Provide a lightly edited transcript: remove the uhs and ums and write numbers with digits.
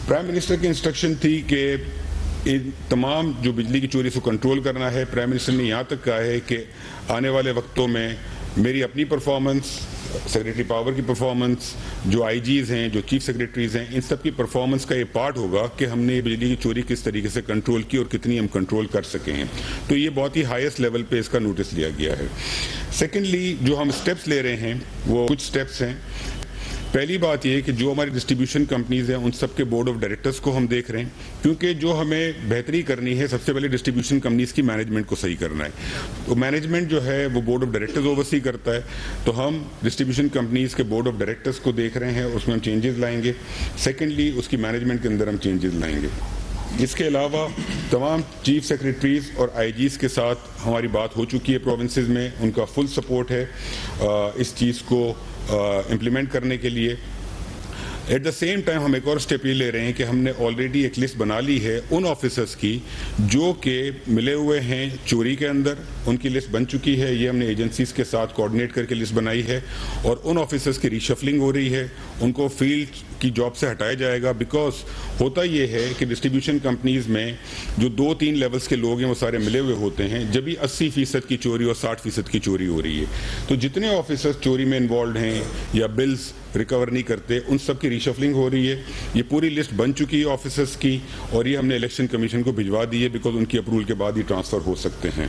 Prime minister کی instruction تھی کہ ان تمام جو بجلی کی چوری سے کنٹرول کرنا ہے. پرائم منسٹر نے یہاں تک کہا ہے کہ آنے والے وقتوں میں میری اپنی پرفارمنس، سیکریٹری پاور کی پرفارمنس، جو آئی جیز ہیں، جو چیف سیکریٹریز ہیں، ان سب کی پرفارمنس کا یہ پارٹ ہوگا کہ ہم نے بجلی کی چوری کس طریقے سے کنٹرول کی اور کتنی ہم کنٹرول کر سکے ہیں. تو یہ بہت ہی ہائیسٹ لیول پہ اس کا نوٹس لیا گیا ہے. سیکنڈلی جو ہم سٹیپس لے رہے ہیں وہ کچھ سٹیپس ہیں. پہلی بات یہ کہ جو ہماری ڈسٹریبیوشن کمپنیز ہیں ان سب کے بورڈ آف ڈائریکٹرز کو ہم دیکھ رہے ہیں، کیونکہ جو ہمیں بہتری کرنی ہے سب سے پہلے ڈسٹریبیوشن کمپنیز کی مینجمنٹ کو صحیح کرنا ہے. تو مینجمنٹ جو ہے وہ بورڈ آف ڈائریکٹرز اوورسی کرتا ہے. تو ہم ڈسٹریبیوشن کمپنیز کے بورڈ آف ڈائریکٹرز کو دیکھ رہے ہیں، اس میں ہم چینجز لائیں گے. سیکنڈلی اس کی مینجمنٹ کے اندر ہم چینجز لائیں گے. اس کے علاوہ تمام چیف سیکریٹریز اور آئی جیز کے ساتھ ہماری بات ہو چکی ہے پروونسز میں. ان کا فل سپورٹ ہے اس چیز کو امپلیمنٹ کرنے کے لیے. ایٹ دا سیم ٹائم ہم ایک اور اسٹیپ یہ لے رہے ہیں کہ ہم نے آلریڈی ایک لسٹ بنا لی ہے ان آفیسرز کی جو کہ ملے ہوئے ہیں چوری کے اندر. ان کی لسٹ بن چکی ہے. یہ ہم نے ایجنسیز کے ساتھ کوآرڈینیٹ کر کے لسٹ بنائی ہے اور ان آفیسرز کی ریشفلنگ ہو رہی ہے. ان کو فیلڈ کی جاب سے ہٹایا جائے گا. بیکاز ہوتا یہ ہے کہ ڈسٹریبیوشن کمپنیز میں جو 2-3 لیولز کے لوگ ہیں وہ سارے ملے ہوئے ہوتے ہیں. جب بھی 80% کی چوری اور 60% کی چوری ہو رہی ہے تو جتنے آفیسرز چوری میں انوالوڈ ہیں یا بلز ریکور نہیں کرتے ان سب کی ریشفلنگ ہو رہی ہے. یہ پوری لسٹ بن چکی ہے آفیسرز کی اور یہ ہم نے الیکشن کمیشن کو بھجوا دی ہے بیکاز ان کی اپروول کے بعد ہی ٹرانسفر ہو سکتے ہیں.